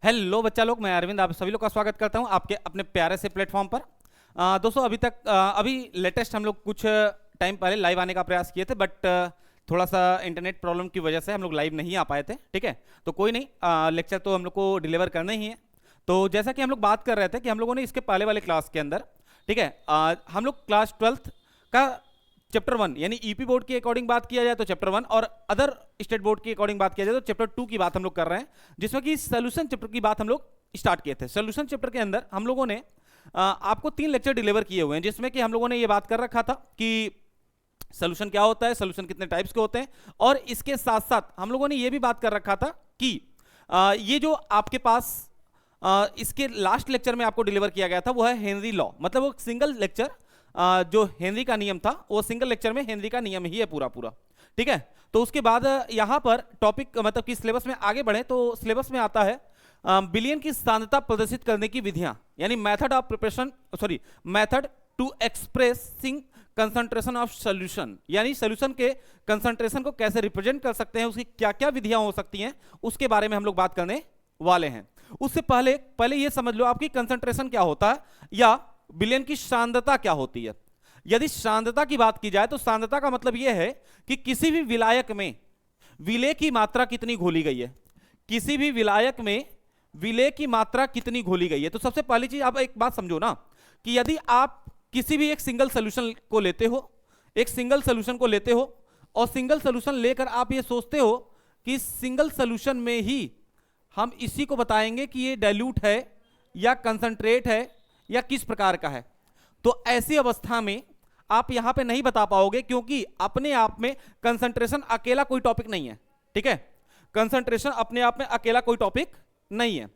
Hello बच्चा लोग, मैं अरविंद आप सभी लोग का स्वागत करता हूं आपके अपने प्यारे से प्लेटफॉर्म पर। दोस्तों अभी लेटेस्ट हम लोग कुछ टाइम पहले लाइव आने का प्रयास किए थे, बट थोड़ा सा इंटरनेट प्रॉब्लम की वजह से हम लोग लाइव नहीं आ पाए थे। ठीक है, तो कोई नहीं, लेक्चर तो हम लोग को डिलीवर करना ही है। तो जैसा कि हम लोग बात कर रहे थे कि हम लोगों ने इसके पहले वाले क्लास के अंदर, ठीक है, हम लोग क्लास 12th का चैप्टर 1 यानी ईपी बोर्ड के अकॉर्डिंग बात किया जाए तो चैप्टर 1 और अदर स्टेट बोर्ड के अकॉर्डिंग बात किया जाए तो चैप्टर 2 की बात हम लोग कर रहे हैं, जिसमें कि सोल्यूशन चैप्टर की बात हम लोग स्टार्ट किए थे। सोल्यूशन चैप्टर के अंदर हम लोगों ने आपको 3 लेक्चर डिलीवर किए हुए हैं, जिसमें कि हम लोगों ने ये बात कर रखा था कि सोल्यूशन क्या होता है, सोल्यूशन कितने टाइप्स के होते हैं, और इसके साथ साथ हम लोगों ने ये भी बात कर रखा था कि ये जो आपके पास इसके लास्ट लेक्चर में आपको डिलीवर किया गया था वो है हेनरी लॉ, मतलब वो सिंगल लेक्चर जो हेनरी का नियम था वो सिंगल लेक्चर में हेनरी का नियम ही है पूरा पूरा। ठीक है, तो उसके बाद यहाँ पर टॉपिक मतलब कि सिलेबस में आगे बढ़े तो सिलेबस में आता है बिलियन की सांद्रता प्रदर्शित करने की विधियां, यानी method of preparation, sorry method to expressing concentration of solution, यानी सॉल्यूशन के कंसंट्रेशन को कैसे रिप्रेजेंट कर सकते हैं, उसकी क्या क्या विधियां हो सकती हैं, उसके बारे में हम लोग बात करने वाले हैं। उससे पहले पहले ये समझ लो आपकी कंसंट्रेशन क्या होता है या विलयन की सांद्रता क्या होती है। यदि सांद्रता की बात की जाए तो सांद्रता का मतलब यह है कि किसी भी विलायक में विलेय की मात्रा कितनी घोली गई है, किसी भी विलायक में विलेय की मात्रा कितनी घोली गई है। तो सबसे पहली चीज आप एक बात समझो ना कि यदि आप किसी भी एक सिंगल सोल्यूशन को लेते हो, एक सिंगल सोल्यूशन को लेते हो और सिंगल सोल्यूशन लेकर आप ये सोचते हो कि सिंगल सोल्यूशन में ही हम इसी को बताएंगे कि ये डाइल्यूट है या कंसंट्रेट है या किस प्रकार का है, तो ऐसी अवस्था में आप यहां पे नहीं बता पाओगे, क्योंकि अपने आप में कंसंट्रेशन अकेला कोई टॉपिक नहीं है। ठीक है, कंसंट्रेशन अपने आप में अकेला कोई टॉपिक नहीं है।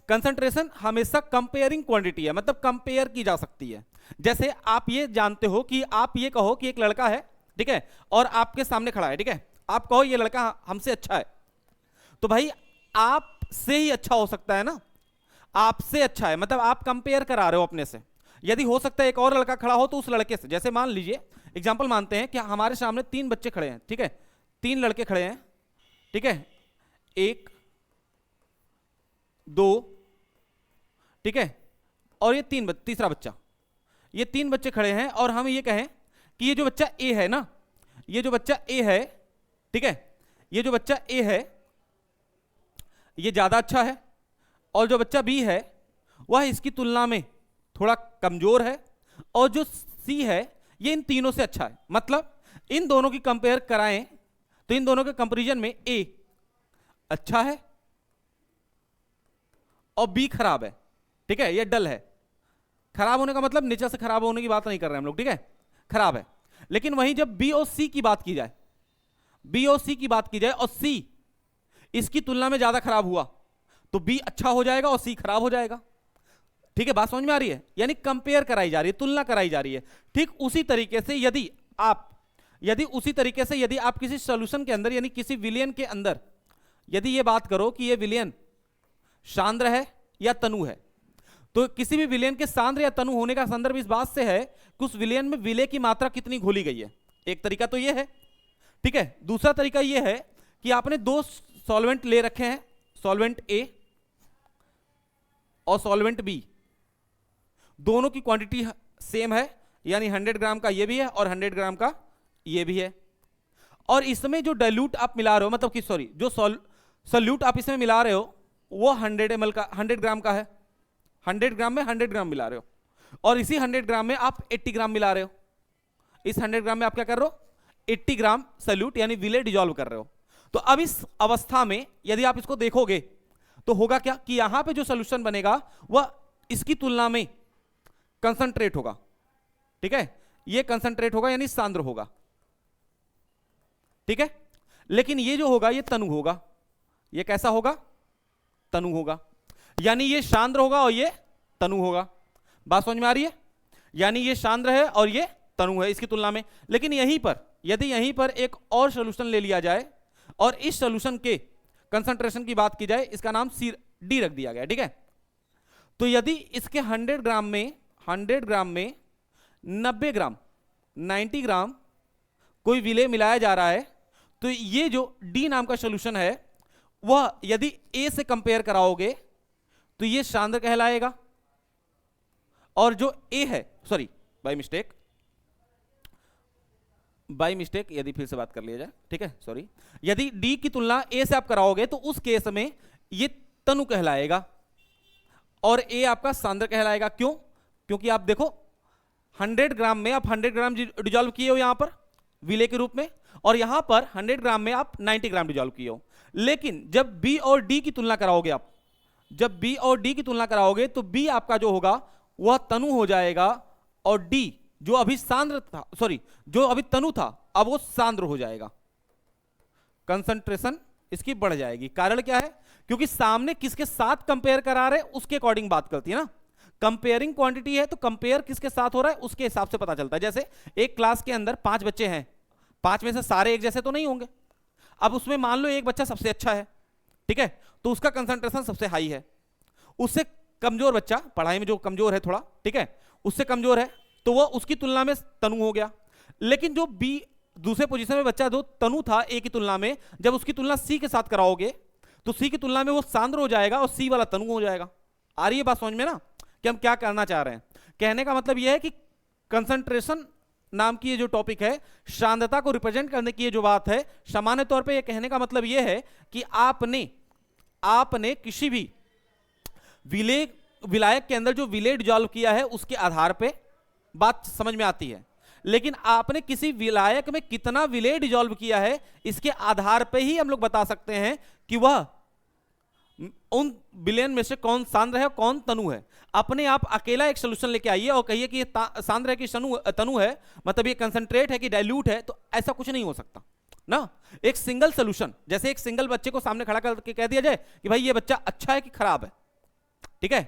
कंसंट्रेशन हमेशा कंपेयरिंग क्वांटिटी है, मतलब कंपेयर की जा सकती है। जैसे आप ये जानते हो कि आप ये कहो कि एक लड़का है, ठीक है, और आपके सामने खड़ा है, ठीक है, आप कहो ये लड़का हमसे अच्छा है, तो भाई आपसे ही अच्छा हो सकता है ना, आपसे अच्छा है, मतलब आप कंपेयर करा रहे हो अपने से। यदि हो सकता है एक और लड़का खड़ा हो तो उस लड़के से, जैसे मान लीजिए एग्जांपल मानते हैं कि हमारे सामने 3 बच्चे खड़े हैं, ठीक है, 3 लड़के खड़े हैं, ठीक है, 1 2, ठीक है, और ये तीसरा बच्चा, ये 3 बच्चे खड़े हैं और हम ये कहें कि ये जो बच्चा ए है ना, ये जो बच्चा ए है, ठीक है, ये जो बच्चा ए है ये ज्यादा अच्छा है, और जो बच्चा बी है वह इसकी तुलना में थोड़ा कमजोर है, और जो सी है ये इन तीनों से अच्छा है। मतलब इन दोनों की कंपेयर कराएं तो इन दोनों के कंपैरिजन में ए अच्छा है और बी खराब है। ठीक है, ये डल है। खराब होने का मतलब नेचर से खराब होने की बात नहीं कर रहे हैं हम लोग, ठीक है, खराब है। लेकिन वहीं जब बी और सी की बात की जाए, बी और सी की बात की जाए और सी इसकी तुलना में ज्यादा खराब हुआ तो बी अच्छा हो जाएगा और सी खराब हो जाएगा। ठीक है, बात समझ में आ रही है, यानी कंपेयर कराई जा रही है, तुलना कराई जा रही है। ठीक उसी तरीके से यदि आप किसी सॉल्यूशन के अंदर यानी किसी विलयन के अंदर यदि ये बात करो कि ये विलयन सांद्र है या तनु है, तो किसी भी विलयन के सांद्र या तनु होने का संदर्भ इस बात से है कि उस विलयन में विलेय की मात्रा कितनी घोली गई है। एक तरीका तो ये है, ठीक है। दूसरा तरीका ये है कि आपने 2 सॉल्वेंट ले रखे हैं, सॉल्वेंट ए और सॉल्वेंट बी, दोनों की क्वांटिटी सेम है, यानी 100 ग्राम का ये भी है और 100 ग्राम का ये भी है, और इसमें जो डाइल्यूट आप मिला रहे हो, मतलब कि सॉरी जो सॉल्यूट आप इसमें मिला रहे हो वो 100 ml का 100 ग्राम का है, 100 ग्राम में 100 ग्राम मिला रहे हो, और इसी 100 ग्राम में आप 80 ग्राम मिला रहे हो। इस 100 ग्राम में आप क्या कर रहे हो, 80 ग्राम सॉल्यूट यानी विलेय डिसॉल्व कर रहे हो। तो अब इस अवस्था में यदि आप इसको देखोगे तो होगा क्या कि यहां पे जो सॉल्यूशन बनेगा वह इसकी तुलना में कंसंट्रेट होगा। ठीक है, ये कंसंट्रेट होगा यानी सांद्र होगा, ठीक है। लेकिन ये जो होगा ये तनु होगा। ये कैसा होगा, तनु होगा, यानी ये सांद्र होगा और ये तनु होगा। बात समझ में आ रही है, यानी ये सांद्र है और ये तनु है इसकी तुलना में। लेकिन यहीं पर यदि यहीं पर एक और सॉल्यूशन ले लिया जाए और इस सॉल्यूशन के कंसंट्रेशन की बात की जाए, इसका नाम डी रख दिया गया, ठीक है। तो यदि इसके 100 ग्राम में 90 ग्राम 90 ग्राम कोई विलेय मिलाया जा रहा है, तो ये जो डी नाम का सॉल्यूशन है वह यदि ए से कंपेयर कराओगे तो ये सांद्र कहलाएगा, और जो ए है, सॉरी बाय मिस्टेक यदि फिर से बात कर लिया जाए, ठीक है, सॉरी, यदि डी की तुलना ए से आप कराओगे तो उस केस में ये तनु कहलाएगा और ए आपका सांद्र कहलाएगा। क्यों? क्योंकि आप देखो 100 ग्राम में आप 100 ग्राम डिजॉल्व किए हो यहां पर विलेय के रूप में, और यहां पर 100 ग्राम में आप 90 ग्राम डिजॉल्व किए हो। लेकिन जब बी और डी की तुलना कराओगे आप, जब बी और डी की तुलना कराओगे तो बी आपका जो होगा वह तनु हो जाएगा, और डी जो अभी सांद्र था, सॉरी जो अभी तनु था, अब वो सांद्र हो जाएगा, कंसंट्रेशन इसकी बढ़ जाएगी। कारण क्या है? क्योंकि सामने किसके साथ कंपेयर करा रहे उसके अकॉर्डिंग बात करती है ना। कंपेयरिंग क्वांटिटी है तो कंपेयर किसके साथ हो रहा है उसके हिसाब से पता चलता है। जैसे एक क्लास के अंदर 5 बच्चे हैं, 5 में से सारे एक जैसे तो नहीं होंगे। अब उसमें मान लो एक बच्चा सबसे अच्छा है, ठीक है, तो उसका कंसंट्रेशन सबसे हाई है। उससे कमजोर बच्चा, पढ़ाई में जो कमजोर है थोड़ा, ठीक है, उससे कमजोर है, तो वो उसकी तुलना में तनु हो गया। लेकिन जो बी दूसरे पोजीशन में बच्चा जो तनु था ए की तुलना में, जब उसकी तुलना सी के साथ कराओगे तो सी की तुलना में वो सांद्र हो जाएगा और सी वाला तनु हो जाएगा। आ रही है बात समझ में ना कि हम क्या करना चाह रहे हैं? कहने का मतलब यह है कि कंसंट्रेशन नाम की ये जो टॉपिक है, सांद्रता को रिप्रेजेंट करने की ये जो बात है, सामान्य तौर पे ये कहने का मतलब ये है कि आपने किसी भी विलायक के अंदर जो विलेय डिसॉल्व किया है उसके आधार पे बात समझ में आती है। लेकिन आपने किसी विलायक में कितना विलेय डिसॉल्व किया है इसके आधार पे ही हम लोग बता सकते हैं कि वह उन विलयन में से कौन सांद्र है और कौन तनु है। अपने आप अकेला एक सोल्यूशन लेके आइए और कहिए कि ये सांद्र है कि तनु है, मतलब ये कंसंट्रेट है कि डाइल्यूट है, तो ऐसा कुछ नहीं हो सकता ना। एक सिंगल सोल्यूशन, जैसे एक सिंगल बच्चे को सामने खड़ा करके कह दिया जाए कि भाई ये बच्चा अच्छा है कि खराब है, ठीक है,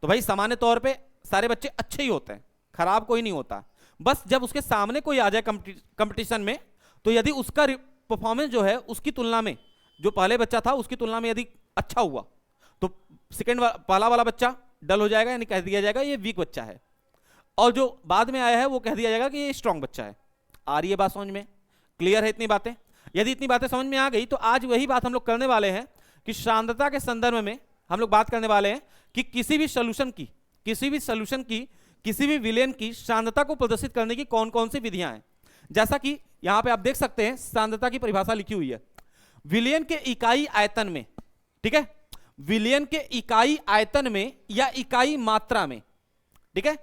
तो भाई सामान्य तौर पे सारे बच्चे अच्छे ही होते हैं, खराब कोई नहीं होता। बस जब उसके सामने कोई आ जाए कंपटीशन में, तो यदि उसका परफॉर्मेंस जो है उसकी तुलना में, जो पहले बच्चा था उसकी तुलना में यदि अच्छा हुआ, तो पहला वाला बच्चा डल हो जाएगा, यानी कह दिया जाएगा ये वीक बच्चा है, और जो बाद में आया है वो कह दिया जाएगा कि ये स्ट्रांग बच्चा है। आ रही है बात समझ में? क्लियर है इतनी बातें? यदि इतनी बातें समझ में आ गई तो आज वही बात हम लोग करने वाले हैं कि सांद्रता के संदर्भ में हम लोग बात करने वाले हैं कि किसी भी सॉल्यूशन की, किसी भी विलयन की सांद्रता को प्रदर्शित करने की कौन कौन सी विधियां हैं। जैसा कि यहां पे आप देख सकते हैं सांद्रता की परिभाषा लिखी हुई है, विलयन के इकाई आयतन में, ठीक है, विलयन के इकाई आयतन में या इकाई मात्रा में, ठीक है,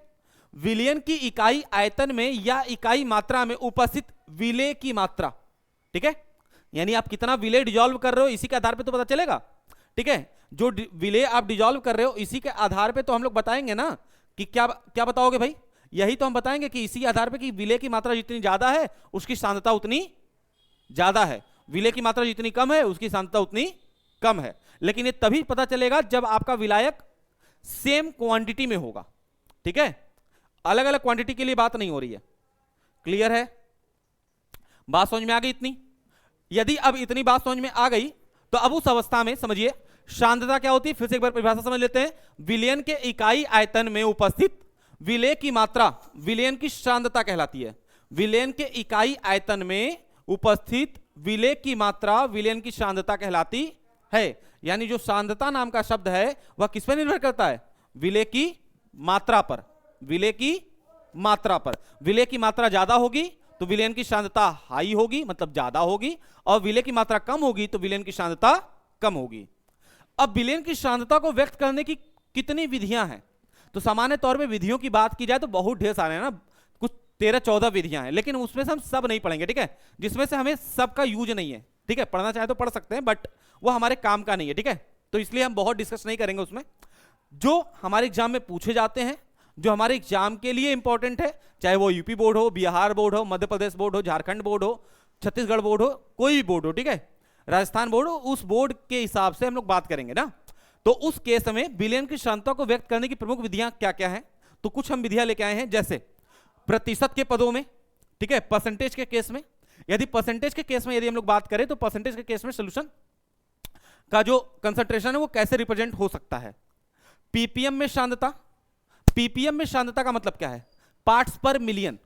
विलयन की इकाई आयतन में या इकाई मात्रा में उपस्थित विलेय की मात्रा, ठीक है, यानी आप कितना विलेय डिसॉल्व कर रहे हो इसी के आधार पे तो पता चलेगा, ठीक है, जो विलेय आप डिसॉल्व कर रहे हो इसी के आधार पे तो हम लोग बताएंगे ना कि क्या बताओगे भाई, यही तो हम बताएंगे कि इसी आधार पे कि विलेय की मात्रा जितनी ज्यादा है उसकी सांद्रता उतनी ज्यादा है, विलेय की मात्रा जितनी कम है उसकी सांद्रता उतनी कम है। लेकिन ये तभी पता चलेगा जब आपका विलायक सेम क्वांटिटी में होगा, ठीक है, अलग अलग क्वांटिटी के लिए बात नहीं हो रही है। क्लियर है? बात समझ में आ गई इतनी? यदि अब इतनी बात समझ में आ गई तो अब उस अवस्था में समझिए सांद्रता क्या होती है, फिर से एक बार परिभाषा समझ लेते हैं। विलयन के इकाई आयतन में उपस्थित विलेय की मात्रा विलयन की सांद्रता कहलाती है। विलयन के इकाई आयतन में उपस्थित विलेय की मात्रा विलयन की सांद्रता कहलाती है। यानी जो सांद्रता नाम का शब्द है वह किस पर निर्भर करता है? विलेय की मात्रा पर, विलेय की मात्रा पर। विलेय की मात्रा ज्यादा होगी तो विलयन की सांद्रता हाई होगी, मतलब ज्यादा होगी, और विलेय की मात्रा कम होगी तो विलयन की सांद्रता कम होगी। अब विलयन की सांद्रता को व्यक्त करने की कितनी विधियां हैं? तो सामान्य तौर पे विधियों की बात की जाए तो बहुत ढेर सारे हैं ना, कुछ 13-14 विधियां हैं, लेकिन उसमें से हम सब नहीं पढ़ेंगे, ठीक है, जिसमें से हमें सबका यूज नहीं है, ठीक है, पढ़ना चाहे तो पढ़ सकते हैं बट वो हमारे काम का नहीं है, ठीक है, तो इसलिए हम बहुत डिस्कस नहीं करेंगे उसमें। जो हमारे एग्जाम में पूछे जाते हैं, जो हमारे एग्जाम के लिए इंपॉर्टेंट है, चाहे वो यूपी बोर्ड हो, बिहार बोर्ड हो, मध्य प्रदेश बोर्ड हो, झारखंड बोर्ड हो, छत्तीसगढ़ बोर्ड हो, कोई भी बोर्ड हो, ठीक है, राजस्थान बोर्ड हो, उस बोर्ड के हिसाब से हम लोग बात करेंगे ना। तो उस केस में विलयन की सांद्रता को व्यक्त करने की प्रमुख विधियां क्या क्या हैं? तो कुछ हम विधियां लेके आए हैं, जैसे प्रतिशत के पदों में, ठीक है, परसेंटेज के केस में। यदि परसेंटेज के केस में यदि हम लोग बात करें तो परसेंटेज के केस में सोल्यूशन का जो कंसंट्रेशन है वो कैसे रिप्रेजेंट हो सकता है? पीपीएम में सांद्रता, पीपीएम में सांद्रता का मतलब क्या है? पार्ट्स पर मिलियन,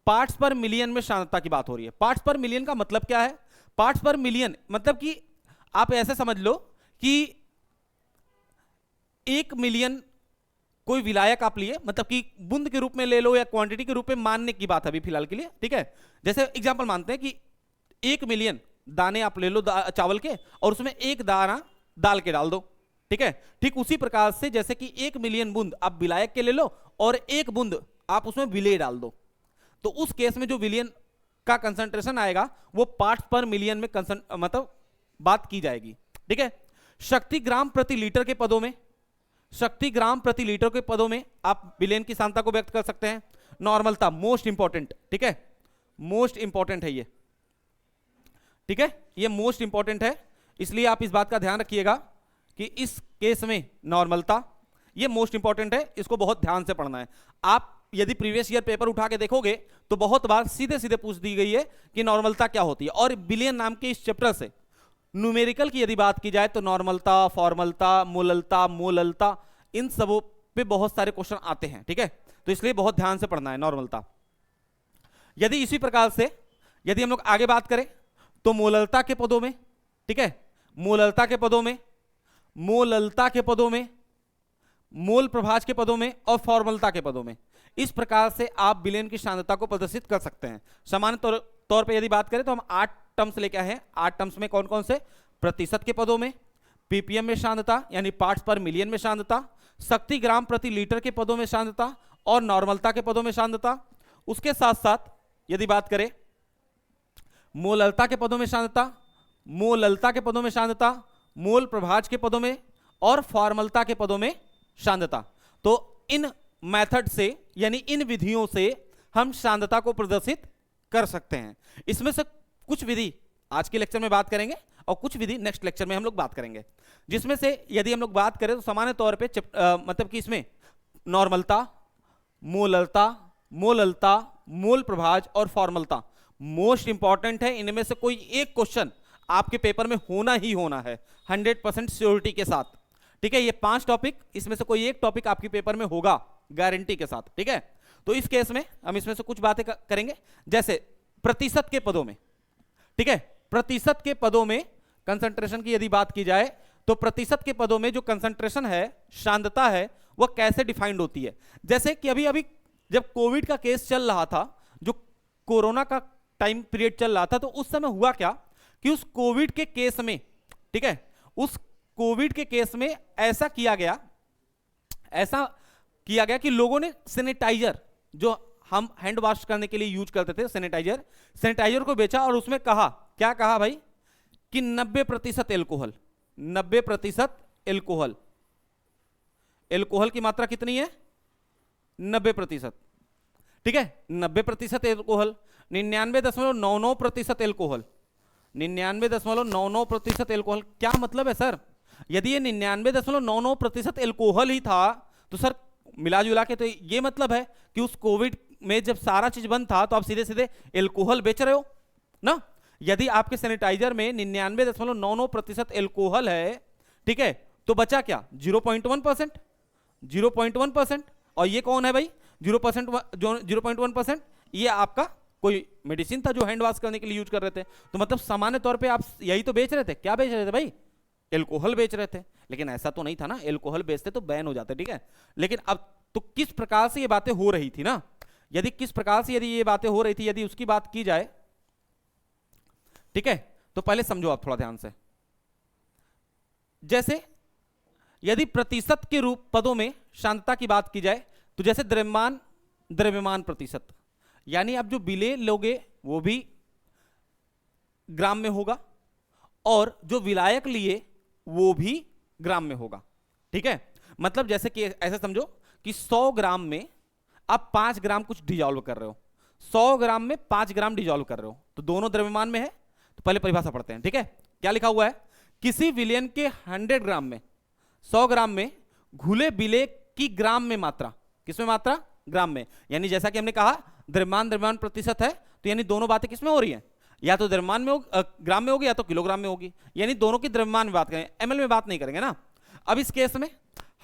पार्ट्स पर मिलियन में सांद्रता की बात हो रही है। पार्ट्स पर मिलियन का मतलब क्या है? पार्ट्स पर मिलियन मतलब कि आप ऐसे समझ लो कि 1 मिलियन कोई विलायक आप लिए, मतलब कि बूंद के रूप में ले लो या क्वांटिटी के रूप में मानने की बात है अभी फिलहाल के लिए, ठीक है। जैसे एग्जांपल मानते हैं कि 1 मिलियन दाने आप ले लो चावल के, और उसमें एक दाना दाल के डाल दो, ठीक है। ठीक उसी प्रकार से जैसे कि 1 मिलियन बूंद आप विलायक के ले लो और एक बूंद आप उसमें विलेय डाल दो, तो उस केस में जो विलियन का कंसंट्रेशन आएगा वो पार्ट्स पर मिलियन में मतलब बात की जाएगी, ठीक है। शक्ति ग्राम प्रति लीटर के पदों में, शक्ति ग्राम प्रति लीटर के पदों में आप विलेयन की सांद्रता को व्यक्त कर सकते हैं। नॉर्मलता मोस्ट इंपॉर्टेंट, ठीक है, मोस्ट इंपॉर्टेंट है ये, ठीक है, ये मोस्ट इंपॉर्टेंट है, इसलिए आप इस बात का ध्यान रखिएगा कि इस केस में नॉर्मलता ये मोस्ट इंपॉर्टेंट है, इसको बहुत ध्यान से पढ़ना है। आप यदि प्रीवियस ईयर पेपर उठा के देखोगे तो बहुत बार सीधे सीधे पूछ दी गई है कि नॉर्मलता क्या होती है, और विलियन नाम के इस चैप्टर से न्यूमेरिकल की यदि बात की जाए तो नॉर्मलता, फॉर्मलता, मोललता, मोललता, इन सबों पे बहुत सारे क्वेश्चन आते हैं, ठीक है, तो इसलिए बहुत ध्यान से पढ़ना है नॉर्मलता। यदि इसी प्रकार से यदि हम लोग आगे बात करें तो मोललता के पदों में, ठीक है, मोललता के पदों में, मोललता के पदों में, मोल प्रभाज के पदों में और फॉर्मलता के पदों में, इस प्रकार से आप विलेयन की सांद्रता को प्रदर्शित कर सकते हैं। सामान्य तौर पे यदि बात करें तो हम 8 टर्म्स लेके आए हैं। 8 टर्म्स में कौन कौन से? प्रतिशत के पदों में, पीपीएम में सांद्रता यानी पार्ट्स पर मिलियन में सांद्रता, शक्ति ग्राम प्रति लीटर के पदों में सांद्रता और नॉर्मलता के पदों में सांद्रता। उसके साथ साथ यदि बात करें मोललता के पदों में सांद्रता, मोललता के पदों में सांद्रता, मोल प्रभाज के पदों में और फॉर्मलता के पदों में सांद्रता। तो इन मेथड से यानी इन विधियों से हम सांद्रता को प्रदर्शित कर सकते हैं। इसमें से कुछ विधि आज के लेक्चर में बात करेंगे और कुछ विधि नेक्स्ट लेक्चर में हम लोग बात करेंगे, जिसमें से यदि हम लोग बात करें तो सामान्य तौर पे मतलब कि इसमें नॉर्मलता, मोललता, मोललता, मोल प्रभाज और फॉर्मलता मोस्ट इंपॉर्टेंट है। इनमें से कोई एक क्वेश्चन आपके पेपर में होना ही होना है 100% श्योरिटी के साथ, ठीक है। ये 5 टॉपिक, इसमें से कोई एक टॉपिक आपके पेपर में होगा गारंटी के साथ, ठीक है। तो इस केस में हम इसमें से कुछ बातें करेंगे, जैसे प्रतिशत के पदों में, ठीक है, प्रतिशत के पदों में कंसंट्रेशन की यदि बात की जाए तो प्रतिशत के पदों में जो कंसंट्रेशन है, सांद्रता है, वह कैसे डिफाइंड होती है। जैसे कि अभी अभी जब कोविड का केस चल रहा था, जो कोरोना का टाइम पीरियड चल रहा था, तो उस समय हुआ क्या कि उस कोविड के केस में, ठीक है, उस कोविड के केस में ऐसा किया गया कि लोगों ने सैनिटाइजर, जो हम हैंड वॉश करने के लिए यूज करते थे, सैनिटाइजर को बेचा और उसमें कहा, क्या कहा भाई, कि 90% एल्कोहल, 90% एल्कोहल, एल्कोहल की मात्रा कितनी है, 90%, ठीक है, 90% एल्कोहल, 99.99% एल्कोहल, 99.99% एल्कोहल। क्या मतलब है सर? यदि ये 99.99% एल्कोहल ही था तो सर मिला जुला के तो ये मतलब है कि उस कोविड में जब सारा चीज बंद था तो आप सीधे सीधे एल्कोहल बेच रहे हो ना। यदि आपके सैनिटाइजर में 99.99% एल्कोहल है, ठीक है, तो बचा क्या, 0.1%, 0.1%। और ये कौन है भाई 0.1%? ये आपका कोई मेडिसिन था जो हैंड वॉश करने के लिए यूज कर रहे थे। तो मतलब सामान्य तौर पे आप यही तो बेच रहे थे, क्या बेच रहे थे भाई, एल्कोहल बेच रहे थे। लेकिन ऐसा तो नहीं था ना, एल्कोहल बेचते तो बैन हो जाते, ठीक है। लेकिन अब तो किस प्रकार से ये बातें हो रही थी ना, यदि किस प्रकार से यदि ये बातें हो रही थी, यदि उसकी बात की जाए, ठीक है, तो पहले समझो आप थोड़ा ध्यान से। जैसे यदि प्रतिशत के रूप पदों में सांद्रता की बात की जाए तो जैसे द्रव्यमान प्रतिशत, यानी आप जो विलेय लोगे वो भी ग्राम में होगा और जो विलायक लिए वो भी ग्राम में होगा, ठीक है। मतलब जैसे कि ऐसे समझो कि 100 ग्राम में आप 5 ग्राम कुछ डिजॉल्व कर रहे हो, 100 ग्राम में 5 ग्राम डिजॉल्व कर रहे हो, तो दोनों द्रव्यमान में है। तो पहले परिभाषा पढ़ते हैं, ठीक है। क्या लिखा हुआ है, किसी विलयन के 100 ग्राम में, 100 ग्राम में घुले विलेय की ग्राम में मात्रा, किसमें मात्रा, ग्राम में। यानी जैसा कि हमने कहा द्रव्यमान प्रतिशत है, तो यानी दोनों बातें किसमें हो रही हैं, या तो द्रव्यमान में ग्राम में होगी या तो किलोग्राम में होगी, यानी दोनों की द्रव्यमान में बात करें, एमएल में बात नहीं करेंगे ना। अब इस केस में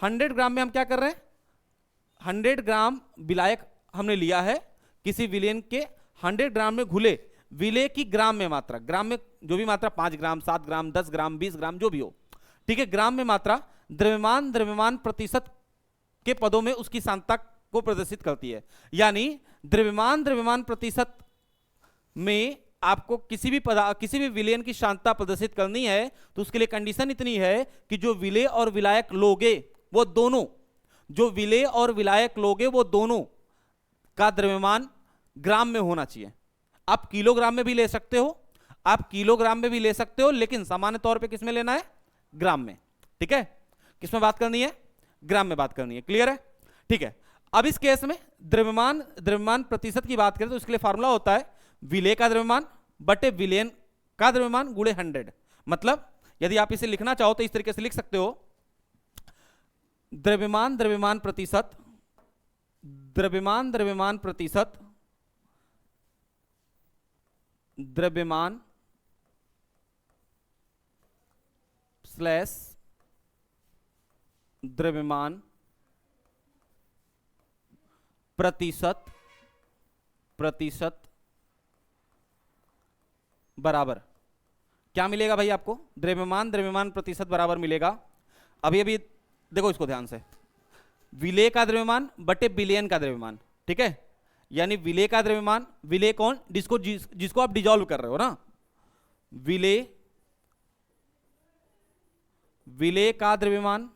100 ग्राम में हम क्या कर रहे हैं, 100 ग्राम विलायक हमने लिया है, किसी विलयन के 100 ग्राम में घुले विलेय की ग्राम में मात्रा, ग्राम में जो भी मात्रा 5 ग्राम 7 ग्राम 10 ग्राम 20 ग्राम जो भी हो, ठीक है, ग्राम में मात्रा द्रव्यमान प्रतिशत के पदों में उसकी सांद्रता को प्रदर्शित करती है। यानी द्रव्यमान प्रतिशत में आपको किसी भी विलयन की सांद्रता प्रदर्शित करनी है तो उसके लिए कंडीशन इतनी है कि जो विलेय और विलायक लोगे वो दोनों, जो विलेय और विलायक लोगे वो दोनों का द्रव्यमान ग्राम में होना चाहिए। आप किलोग्राम में भी ले सकते हो, आप किलोग्राम में भी ले सकते हो, लेकिन सामान्य तौर पे किस में लेना है? ग्राम में। ठीक है, किस में बात करनी है? ग्राम में बात करनी है। क्लियर है? ठीक है। अब इस केस में द्रव्यमान प्रतिशत की बात करें तो इसके लिए फार्मूला होता है विलेय का द्रव्यमान बटे विलयन का द्रव्यमान गुणे 100। मतलब यदि आप इसे लिखना चाहो तो इस तरीके से लिख सकते हो, द्रव्यमान प्रतिशत द्रव्यमान स्लैश द्रव्यमान प्रतिशत बराबर क्या मिलेगा भाई आपको? द्रव्यमान प्रतिशत बराबर मिलेगा, अभी देखो इसको ध्यान से, विलेय का द्रव्यमान बटे विलयन का द्रव्यमान। ठीक है, यानी विलेय का द्रव्यमान, विलेय कौन? जिसको आप डिजॉल्व कर रहे हो ना, विलेय का द्रव्यमान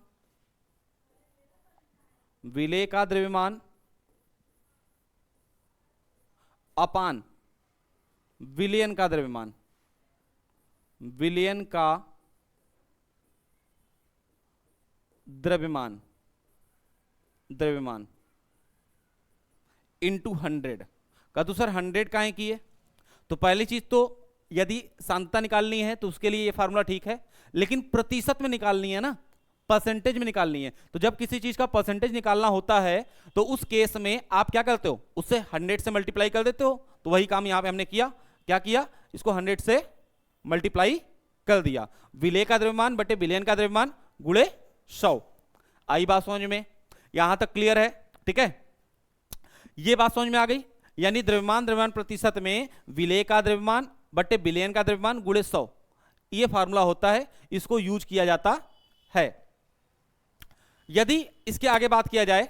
अपान विलयन का द्रव्यमान, विलयन का द्रव्यमान इंटू 100 का। तो सर 100 काहे की है? तो पहली चीज तो यदि सांद्रता निकालनी है तो उसके लिए ये फार्मूला ठीक है, लेकिन प्रतिशत में निकालनी है ना, परसेंटेज में निकालनी है। तो जब किसी चीज का परसेंटेज निकालना होता है तो उस केस में आप क्या करते हो? उससे 100 से मल्टीप्लाई कर देते हो। तो वही काम यहां पे हमने किया। क्या किया? इसको 100 से मल्टीप्लाई कर दिया। विलेय का द्रव्यमान बटे विलयन का द्रव्यमान गुणे 100। आई बात समझ में? यहां तक क्लियर है? ठीक है, ये बात समझ में आ गई। यानी द्रव्यमान प्रतिशत में विलेय का द्रव्यमान बटे विलयन का द्रव्यमान गुणे 100, ये फार्मूला होता है, इसको यूज किया जाता है। यदि इसके आगे बात किया जाए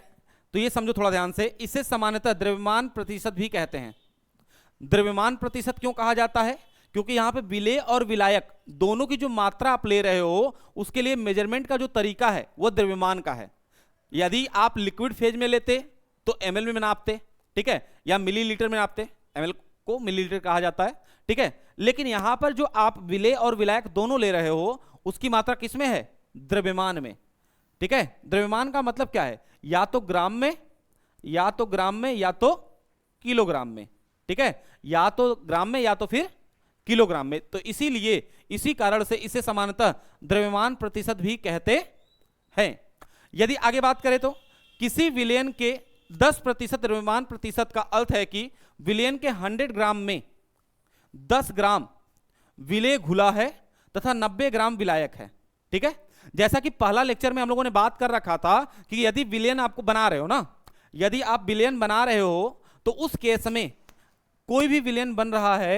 तो ये समझो थोड़ा ध्यान से, इसे सामान्यतः द्रव्यमान प्रतिशत भी कहते हैं। द्रव्यमान प्रतिशत क्यों कहा जाता है? क्योंकि यहां पे विलेय और विलायक दोनों की जो मात्रा आप ले रहे हो उसके लिए मेजरमेंट का जो तरीका है वो द्रव्यमान का है। यदि आप लिक्विड फेज में लेते तो ml में नापते, ठीक है, या मिलीलीटर में नापते, ml को मिलीलीटर कहा जाता है, ठीक है। लेकिन यहां पर जो आप विलेय और विलायक दोनों ले रहे हो उसकी मात्रा किसमें है? द्रव्यमान में। ठीक है, द्रव्यमान का मतलब क्या है? या तो ग्राम में या तो किलोग्राम में। ठीक है, या तो ग्राम में या तो फिर किलोग्राम में। तो इसीलिए इसी कारण से इसे सामान्यतः द्रव्यमान प्रतिशत भी कहते हैं। यदि आगे बात करें तो किसी विलयन के 10% द्रव्यमान प्रतिशत का अर्थ है कि विलयन के 100 ग्राम में 10 ग्राम विलेय घुला है तथा 90 ग्राम विलायक है। ठीक है, जैसा कि पहला लेक्चर में हम लोगों ने बात कर रखा था कि यदि विलयन आपको बना रहे हो ना, यदि आप विलयन बना रहे हो तो उस केस में कोई भी विलयन बन रहा है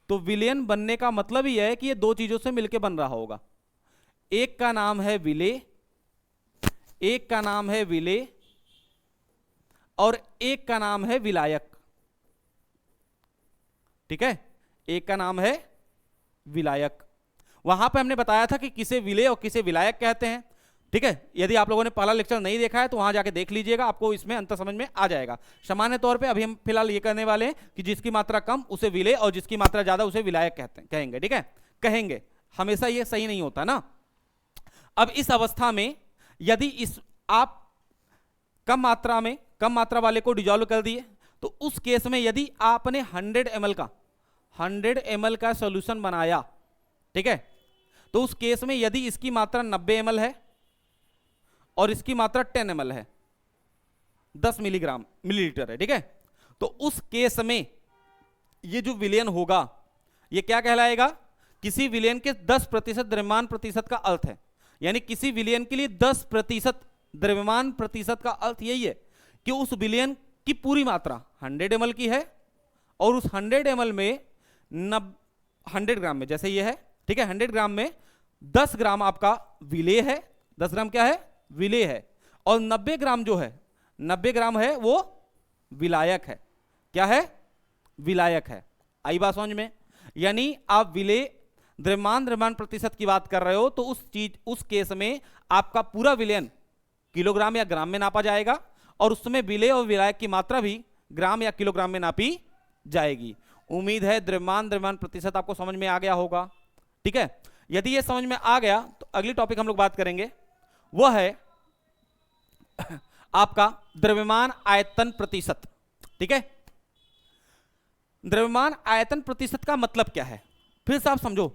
तो विलयन बनने का मतलब ही है कि ये दो चीजों से मिलकर बन रहा होगा। एक का नाम है विलेय, एक का नाम है विलेय और एक का नाम है विलायक। ठीक है, एक का नाम है विलायक। वहां पे हमने बताया था कि किसे विलेय और किसे विलायक कहते हैं। ठीक है, यदि आप लोगों ने पहला लेक्चर नहीं देखा है तो वहां जाके देख लीजिएगा, आपको इसमें अंतर समझ में आ जाएगा। सामान्य तौर पे अभी हम फिलहाल ये करने वाले हैं कि जिसकी मात्रा कम उसे विलेय और जिसकी मात्रा ज्यादा उसे विलायक कहेंगे। ठीक है, कहेंगे, हमेशा ये सही नहीं होता ना। अब इस अवस्था में यदि आप कम मात्रा वाले को डिजॉल्व कर दिए तो उस केस में यदि आपने 100 ml का सॉल्यूशन बनाया, ठीक है, तो उस केस में यदि इसकी मात्रा 90 ml है और इसकी मात्रा 10 ml है, 10 मिलीलीटर है, ठीक है, तो उस केस में ये जो विलयन होगा ये क्या कहलाएगा? किसी विलयन के 10% द्रव्यमान प्रतिशत का अर्थ है। यानी किसी विलयन के लिए 10% द्रव्यमान प्रतिशत का अर्थ यही है कि उस विलयन की पूरी मात्रा 100 ml की है और उस 100 ml में 100 ग्राम में, जैसे ये है, ठीक है, 100 ग्राम में 10 ग्राम आपका विलेय है, 10 ग्राम क्या है, विलेय है, और 90 ग्राम जो है, 90 ग्राम है वो विलायक है। क्या है, विलायक है। आई बात समझ में? यानी आप विलेय द्रव्यमान प्रतिशत की बात कर रहे हो तो उस केस में आपका पूरा विलयन किलोग्राम या ग्राम में नापा जाएगा, और उसमें विलेय और विलायक की मात्रा भी ग्राम या किलोग्राम में नापी जाएगी। उम्मीद है द्रव्यमान प्रतिशत आपको समझ में आ गया होगा, ठीक है। यदि ये समझ में आ गया तो अगली टॉपिक हम लोग बात करेंगे, वह है आपका द्रव्यमान आयतन प्रतिशत, ठीक है। द्रव्यमान आयतन प्रतिशत का मतलब क्या है, फिर से आप समझो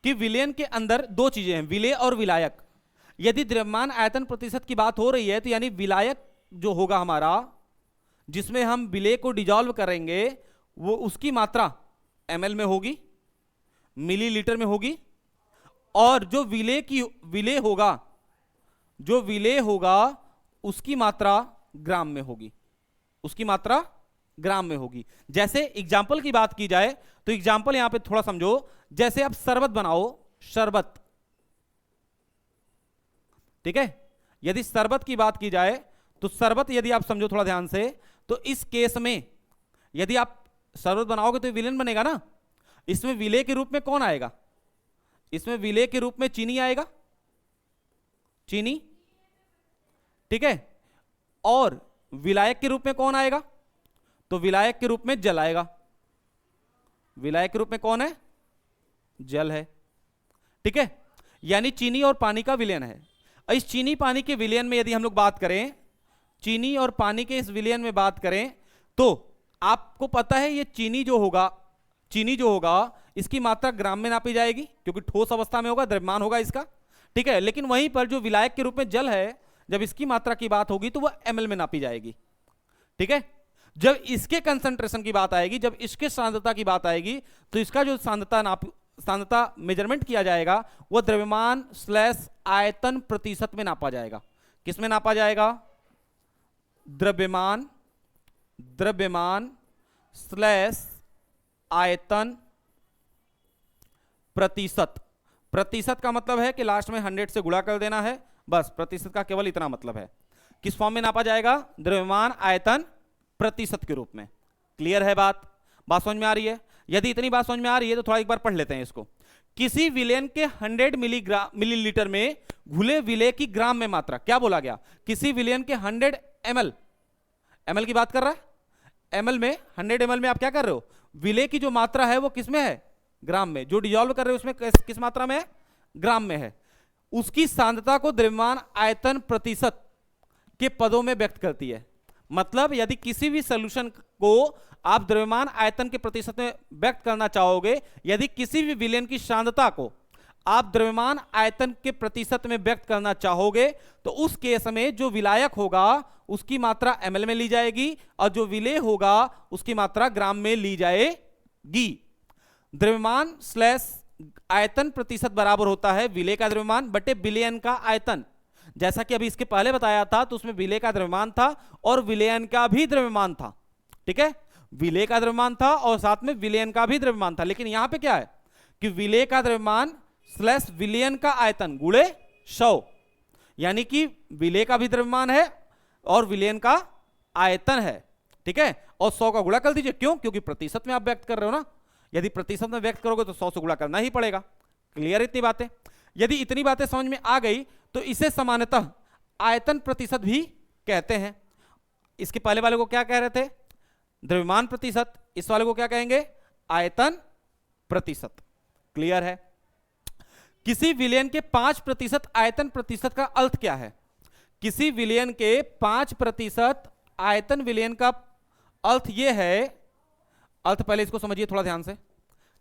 कि विलयन के अंदर दो चीजें हैं, विलेय और विलायक। यदि द्रव्यमान आयतन प्रतिशत की बात हो रही है तो यानी विलायक जो होगा हमारा, जिसमें हम विलेय को डिजॉल्व करेंगे, वो उसकी मात्रा ml में होगी, मिलीलीटर में होगी, और जो विलेय होगा उसकी मात्रा ग्राम में होगी, उसकी मात्रा ग्राम में होगी। जैसे एग्जाम्पल की बात की जाए तो एग्जाम्पल यहां पे थोड़ा समझो, जैसे आप शरबत बनाओ, शरबत, ठीक है। यदि शरबत की बात की जाए तो शरबत यदि आप समझो थोड़ा ध्यान से, तो इस केस में यदि आप शरबत बनाओगे तो विलेन बनेगा ना, इसमें विलेय के रूप में कौन आएगा, इसमें विलेय के रूप में चीनी आएगा, चीनी, ठीक है, और विलायक के रूप में कौन आएगा, तो विलायक के रूप में जल आएगा। विलायक के रूप में कौन है, जल है, ठीक है। यानी चीनी और पानी का विलयन है। इस चीनी पानी के विलयन में यदि हम लोग बात करें, चीनी और पानी के इस विलयन में बात करें, तो आपको पता है ये चीनी जो होगा इसकी मात्रा ग्राम में नापी जाएगी, क्योंकि ठोस अवस्था में होगा, द्रव्यमान होगा इसका, ठीक है। लेकिन वहीं पर जो विलायक के रूप में जल है, जब इसकी मात्रा की बात होगी तो वह ml में नापी जाएगी, ठीक है। जब इसके कंसंट्रेशन की बात आएगी, जब इसके सांद्रता की बात आएगी, तो इसका जो सांद्रता मेजरमेंट किया जाएगा वो द्रव्यमान / आयतन प्रतिशत में नापा जाएगा। किस में नापा जाएगा, द्रव्यमान / आयतन प्रतिशत। प्रतिशत का मतलब है कि लास्ट में 100 से गुणा कर देना है, बस प्रतिशत का केवल इतना मतलब है। किस फॉर्म में नापा जाएगा, द्रव्यमान आयतन प्रतिशत के रूप में। क्लियर है बात समझ में आ रही है? यदि इतनी बात समझ में आ रही है तो थोड़ा एक बार पढ़ लेते हैं इसको। किसी विलेन के 100 मिलीलीटर में घुले विलेय की ग्राम में मात्रा, क्या बोला गया, किसी विलेन के 100 ml की बात कर रहा है, ml में 100 ml में आप क्या कर रहे हो, विलेय की जो मात्रा है वो किस में है, ग्राम में। जो डिजॉल्व कर रहे हो उसमें किस मात्रा में है, ग्राम में है। उसकी सांद्रता को द्रव्यमान आयतन प्रतिशत के पदों में व्यक्त करती है। मतलब यदि किसी भी सॉल्यूशन को आप द्रव्यमान आयतन के प्रतिशत में व्यक्त करना चाहोगे, यदि किसी भी विलयन की सांद्रता को आप द्रव्यमान आयतन के प्रतिशत में व्यक्त करना चाहोगे, तो उस केस में जो विलायक होगा उसकी मात्रा ml में ली जाएगी, और जो विलेय होगा उसकी मात्रा ग्राम में ली जाएगी। द्रव्यमान / आयतन प्रतिशत बराबर होता है विलेय का द्रव्यमान बटे विलयन का आयतन। जैसा कि अभी इसके पहले बताया था, तो उसमें विलेय का द्रव्यमान था और विलयन का भी द्रव्यमान था, ठीक है। विलेय का द्रव्यमान था और साथ में विलयन का भी द्रव्यमान था। लेकिन यहां पे क्या है कि विलेय का द्रव्यमान / विलयन का आयतन गुणे 100, यानी कि विलेय का भी द्रव्यमान है और विलयन का आयतन है, ठीक है। और 100 का गुणा कर दीजिए, क्यों, क्योंकि प्रतिशत में आप व्यक्त कर रहे हो ना। यदि प्रतिशत में व्यक्त करोगे तो 100 से गुणा करना ही पड़ेगा। क्लियर इतनी बातें? यदि इतनी बातें समझ में आ गई तो इसे सामान्यतः आयतन प्रतिशत भी कहते हैं। इसके पहले वाले को क्या कह रहे थे, द्रव्यमान प्रतिशत, इस वाले को क्या कहेंगे, आयतन प्रतिशत। क्लियर है? किसी विलयन के 5% आयतन प्रतिशत का अर्थ क्या है, किसी विलयन के 5% आयतन विलयन का अर्थ यह है, अर्थ पहले इसको समझिए थोड़ा ध्यान से,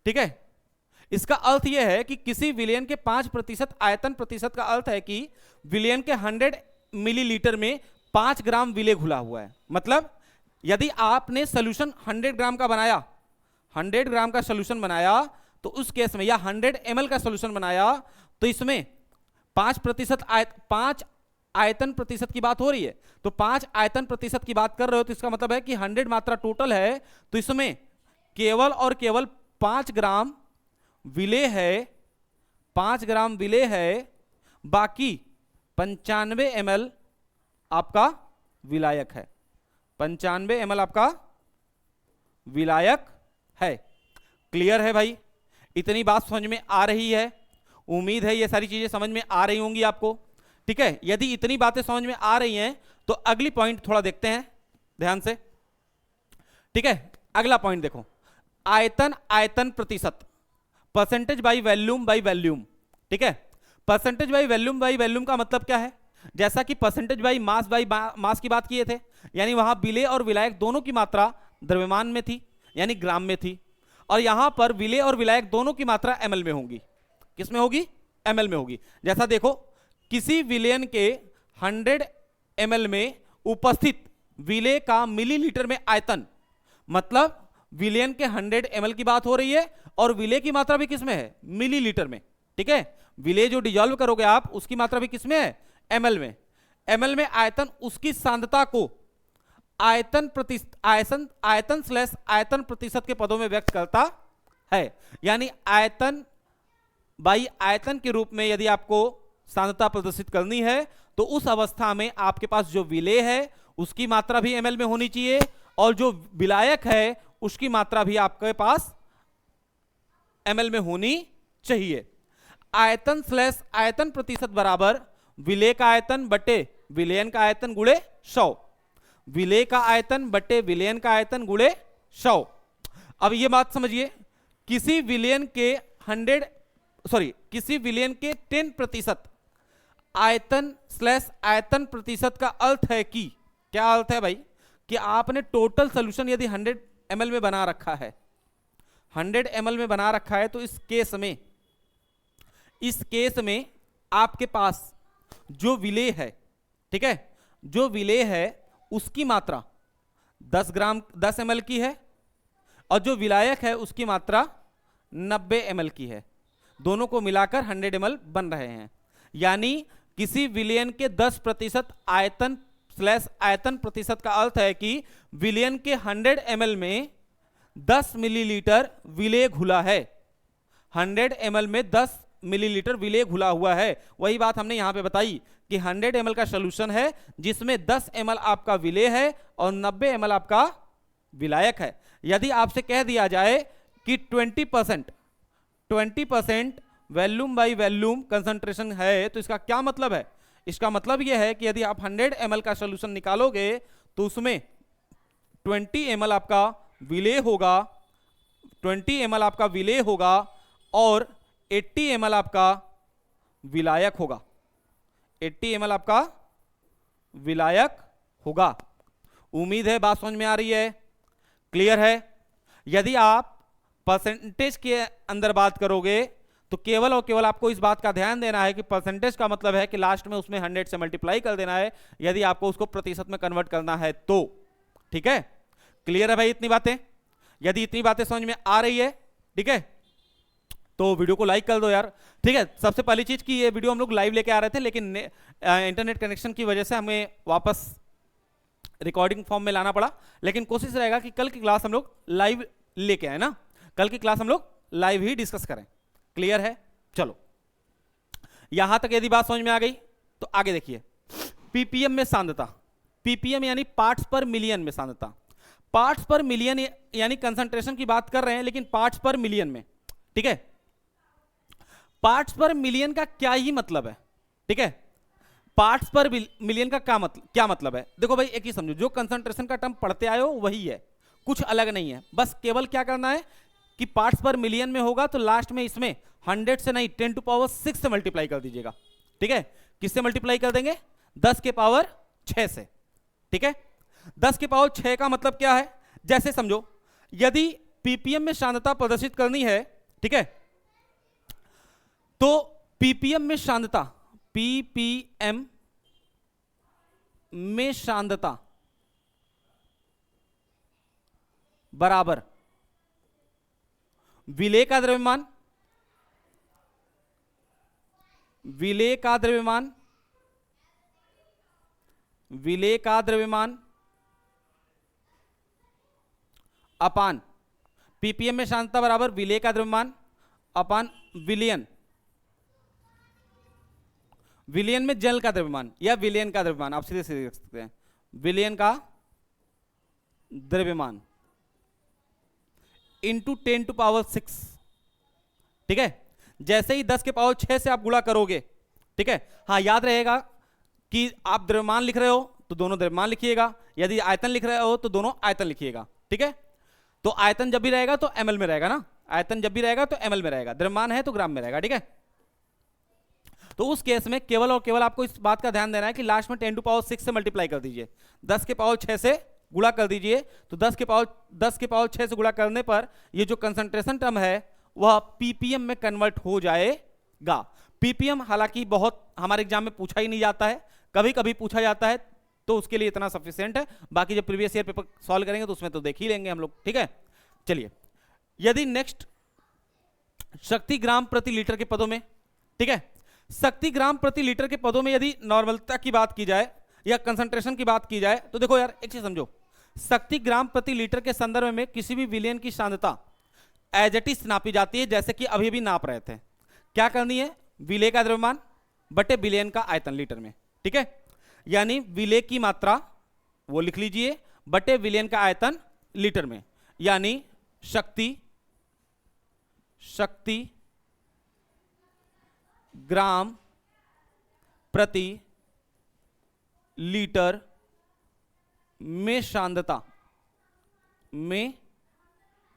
ठीक है। इसका अर्थ यह है कि किसी विलयन के 5% आयतन प्रतिशत का अर्थ है कि विलयन के 100 मिलीलीटर में 5 ग्राम विलेय घुला हुआ है। मतलब यदि आपने सोल्यूशन 100 ग्राम का बनाया, 100 ग्राम का सोल्यूशन बनाया, तो उस केस में, या 100 ml का सोल्यूशन बनाया, तो इसमें 5% आयतन प्रतिशत की बात हो रही है। तो 5 आयतन प्रतिशत की बात कर रहे हो, तो इसका मतलब है कि 100 मात्रा टोटल है, तो इसमें केवल और केवल 5 ग्राम विलेय है, 5 ग्राम विलेय है, बाकी 95 ml आपका विलायक है, 95 ml आपका विलायक है। क्लियर है भाई? इतनी बात समझ में आ रही है? उम्मीद है ये सारी चीजें समझ में आ रही होंगी आपको। ठीक है, यदि इतनी बातें समझ में आ रही हैं तो अगली पॉइंट थोड़ा देखते हैं ध्यान से। ठीक है, अगला पॉइंट देखो, आयतन, आयतन प्रतिशत, percentage by volume by volume. ठीक है, परसेंटेज बाई वॉल्यूम का मतलब क्या है? जैसा कि परसेंटेज बाई मास की बात किए थे, यानी वहां विलेय और विलायक दोनों की मात्रा द्रव्यमान में थी यानी ग्राम में थी, और यहां पर विलेय और विलायक दोनों की मात्रा ml में होगी। किस में होगी? ml में होगी। जैसा देखो, किसी विलयन के 100 ml में उपस्थित विलेय का मिलीलीटर में आयतन, मतलब विलयन के 100 ml की बात हो रही है और विलेय की मात्रा भी किसमें है? मिलीलीटर में। ठीक है, विलेय जो डिजोल्व करोगे आप उसकी मात्रा भी किसमें है? ml में। ml में आयतन उसकी सांद्रता को आयतन स्लैश आयतन प्रतिशत के पदों में व्यक्त करता है, यानी आयतन बाई आयतन के रूप में यदि आपको सांद्रता प्रदर्शित करनी है तो उस अवस्था में आपके पास जो विलेय है उसकी मात्रा भी ml में होनी चाहिए और जो विलायक है उसकी मात्रा भी आपके पास ml में होनी चाहिए। आयतन स्लैश आयतन प्रतिशत बराबर विलेय का आयतन बटे विलयन का आयतन गुणे 100, विलेय का आयतन बटे विलयन का आयतन गुणे 100। अब ये बात समझिए, किसी विलयन के 10% आयतन स्लैश आयतन प्रतिशत का अर्थ है कि, क्या अर्थ है भाई? कि आपने टोटल सोल्यूशन यदि 100 ml में बना रखा है, 100 ml में बना रखा है, तो इस केस में आपके पास जो विलेय है, ठीक है, जो विलेय है उसकी मात्रा 10 ml की है और जो विलायक है उसकी मात्रा 90 ml की है। दोनों को मिलाकर 100 ml बन रहे हैं, यानी किसी विलयन के 10% आयतन स्लैश आयतन प्रतिशत का अर्थ है कि विलयन के 100 ml में 10 मिलीलीटर विलेय घुला है, 100 ml में 10 मिलीलीटर विलेय घुला हुआ है। वही बात हमने यहां पे बताई कि 100 ml का सॉल्यूशन है जिसमें 10 ml आपका विलेय है और 90 ml आपका विलायक है। यदि आपसे कह दिया जाए कि 20% वॉल्यूम बाई वॉल्यूम कंसंट्रेशन है, तो इसका क्या मतलब है? इसका मतलब यह है कि यदि आप 100 ml का सॉल्यूशन निकालोगे तो उसमें 20 ml आपका विलेय होगा, 20 ml आपका विलेय होगा और 80 ml आपका विलायक होगा, 80 ml आपका विलायक होगा। उम्मीद है बात समझ में आ रही है? क्लियर है? यदि आप परसेंटेज के अंदर बात करोगे तो केवल और केवल आपको इस बात का ध्यान देना है कि परसेंटेज का मतलब है कि लास्ट में उसमें 100 से मल्टीप्लाई कर देना है यदि आपको उसको प्रतिशत में कन्वर्ट करना है तो। ठीक है, क्लियर है भाई इतनी बातें? यदि इतनी बातें समझ में आ रही है, ठीक है, तो वीडियो को लाइक कर दो यार। ठीक है, सबसे पहली चीज की ये वीडियो हम लोग लाइव लेके आ रहे थे, लेकिन इंटरनेट कनेक्शन की वजह से हमें वापस रिकॉर्डिंग फॉर्म में लाना पड़ा, लेकिन कोशिश रहेगा कि कल की क्लास हम लोग लाइव लेके आए ना, कल की क्लास हम लोग लाइव ही डिस्कस करें। क्लियर है? चलो, यहां तक यदि बात समझ में आ गई तो आगे देखिए, पीपीएम में सांद्रता, पीपीएम यानी पार्ट्स पर मिलियन में सांद्रता, पार्ट्स पर मिलियन यानी कंसंट्रेशन की बात कर रहे हैं लेकिन पार्ट्स पर मिलियन में। ठीक है, पार्ट्स पर मिलियन का क्या ही मतलब है? ठीक है, पार्ट्स पर मिलियन का क्या मतलब है? देखो भाई, एक ही समझो, जो कंसंट्रेशन का टर्म पढ़ते आए हो वही है, कुछ अलग नहीं है। बस केवल क्या करना है कि पार्ट्स पर मिलियन में होगा तो लास्ट में इसमें 100 से नहीं 10⁶ से मल्टीप्लाई कर दीजिएगा। ठीक है, किससे मल्टीप्लाई कर देंगे? 10⁶ से। ठीक है, 10⁶ का मतलब क्या है? जैसे समझो, यदि पीपीएम में सांद्रता प्रदर्शित करनी है, ठीक है, तो पीपीएम में सांद्रता, पीपीएम में सांद्रता बराबर विलेय का द्रव्यमान, विलेय का द्रव्यमान, विलेय का द्रव्यमान अपान पीपीएम में सांद्रता बराबर विलेय का द्रव्यमान अपान विलियन, विलियन में जल का द्रव्यमान या विलियन का द्रव्यमान, आप सीधे सीधे देख सकते हैं, विलियन का द्रव्यमान इंटू 10 टू पावर 6। ठीक है, जैसे ही 10 के पावर 6 से आप गुणा करोगे, ठीक है, हाँ याद रहेगा कि आप द्रव्यमान लिख रहे हो तो दोनों द्रव्यमान लिखिएगा, यदि आयतन लिख रहे हो तो दोनों आयतन लिखिएगा। ठीक है, तो आयतन जब भी रहेगा तो ml में रहेगा ना, आयतन जब भी रहेगा तो ml में रहेगा, द्रव्यमान है तो ग्राम में रहेगा। ठीक है, तो उस केस में केवल और केवल आपको इस बात का ध्यान देना है कि लास्ट में 10 टू पावर 6 से मल्टीप्लाई कर दीजिए, 10 के पावर 6 से गुणा कर दीजिए, तो 10 के पावर 6 से गुणा करने पर ये जो कंसंट्रेशन टर्म है वह पीपीएम में कन्वर्ट हो जाएगा। पीपीएम हालांकि बहुत हमारे एग्जाम में पूछा ही नहीं जाता है, कभी कभी पूछा जाता है, तो उसके लिए इतना सफिशिएंट है, बाकी जब प्रीवियस ईयर पेपर सॉल्व करेंगे तो उसमें तो देख ही लेंगे हम लोग। ठीक है, चलिए, यदि नेक्स्ट शक्ति ग्राम प्रति लीटर के पदों में, ठीक है, शक्ति ग्राम प्रति लीटर के पदों में यदि नॉर्मलता की बात की जाए या कंसंट्रेशन की बात की जाए, तो देखो यार एक चीज समझो, शक्ति ग्राम प्रति लीटर के संदर्भ में किसी भी विलयन की सांद्रता एज इट इज नापी जाती है, जैसे कि अभी भी नाप रहे थे। क्या करनी है, विलेय का द्रव्यमान बटे विलयन का आयतन लीटर में। ठीक है, यानी विलेय की मात्रा वो लिख लीजिए बटे विलयन का आयतन लीटर में, यानी शक्ति ग्राम प्रति लीटर में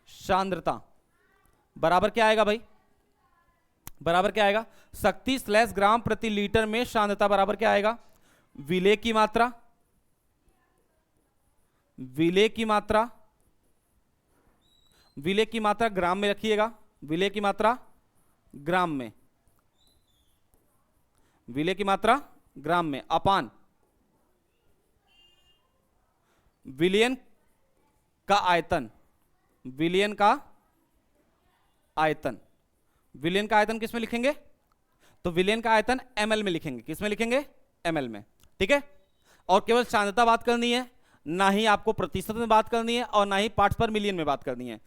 सांद्रता बराबर क्या आएगा भाई, बराबर क्या आएगा, शक्ति स्लैश ग्राम प्रति लीटर में सांद्रता बराबर क्या आएगा, विलेय की मात्रा ग्राम में रखिएगा, विलेय की मात्रा ग्राम में, विलेय की मात्रा ग्राम में अपान विलयन का आयतन, विलयन का आयतन किस में लिखेंगे, तो विलयन का आयतन ml में लिखेंगे, किस में लिखेंगे, ml में। ठीक है, और केवल सांद्रता बात करनी है, ना ही आपको प्रतिशत में बात करनी है और ना ही पार्ट्स पर मिलियन में बात करनी है।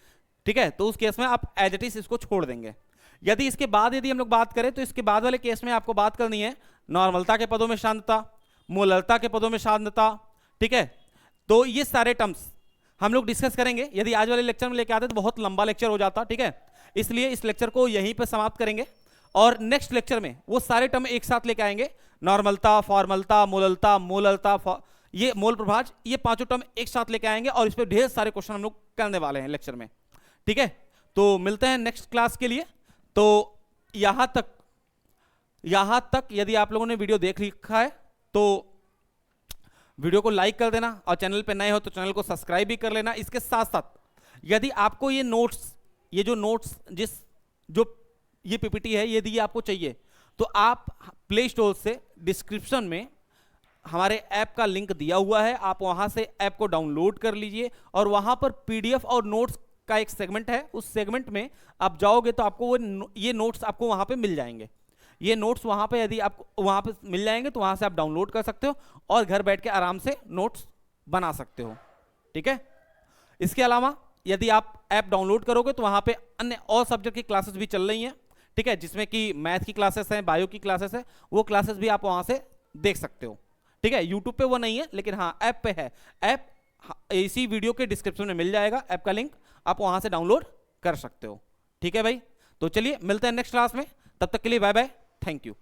ठीक है, तो उस केस में आप एज इट इज इसको छोड़ देंगे। यदि इसके बाद यदि हम लोग बात करें तो इसके बाद वाले केस में आपको बात करनी है नॉर्मलता के पदों में सांद्रता, मोलरता के पदों में सांद्रता। ठीक है, तो ये सारे टर्म्स हम लोग डिस्कस करेंगे। यदि आज वाले लेक्चर में लेके आते तो बहुत लंबा लेक्चर हो जाता। ठीक है, इसलिए इस लेक्चर को यहीं पे समाप्त करेंगे और नेक्स्ट लेक्चर में वो सारे टर्म एक साथ लेके आएंगे, नॉर्मलता, फॉर्मलता, मोललता, ये मोल प्रभाज, ये पांचों टर्म एक साथ लेके आएंगे और इस पर ढेर सारे क्वेश्चन हम लोग करने वाले हैं लेक्चर में। ठीक है, तो मिलते हैं नेक्स्ट क्लास के लिए। तो यहां तक यदि आप लोगों ने वीडियो देख लिखा है तो वीडियो को लाइक कर देना और चैनल पे नए हो तो चैनल को सब्सक्राइब भी कर लेना। इसके साथ साथ यदि आपको ये पीपीटी है यदि आपको चाहिए तो आप प्ले स्टोर से डिस्क्रिप्शन में हमारे ऐप का लिंक दिया हुआ है, आप वहां से ऐप को डाउनलोड कर लीजिए और वहां पर पीडीएफ और नोट्स का एक सेगमेंट है, उस सेगमेंट में आप जाओगे तो आपको ये नोट्स आपको वहां पे मिल जाएंगे। ये नोट्स वहां पे यदि आपको वहां पे मिल जाएंगे तो वहां से आप डाउनलोड कर सकते हो और घर बैठ के आराम से नोट्स बना सकते हो। ठीक है, इसके अलावा यदि आप ऐप डाउनलोड करोगे तो वहां पे अन्य और सब्जेक्ट की क्लासेस भी चल रही हैं। ठीक है, जिसमें कि मैथ की क्लासेस हैं, बायो की क्लासेस है, वो क्लासेस भी आप वहां से देख सकते हो। ठीक है, यूट्यूब पे वो नहीं है लेकिन हाँ ऐप पे है। ऐप इसी वीडियो के डिस्क्रिप्शन में मिल जाएगा, ऐप का लिंक आप वहां से डाउनलोड कर सकते हो। ठीक है भाई, तो चलिए मिलते हैं नेक्स्ट क्लास में, तब तक के लिए बाय बाय, थैंक यू।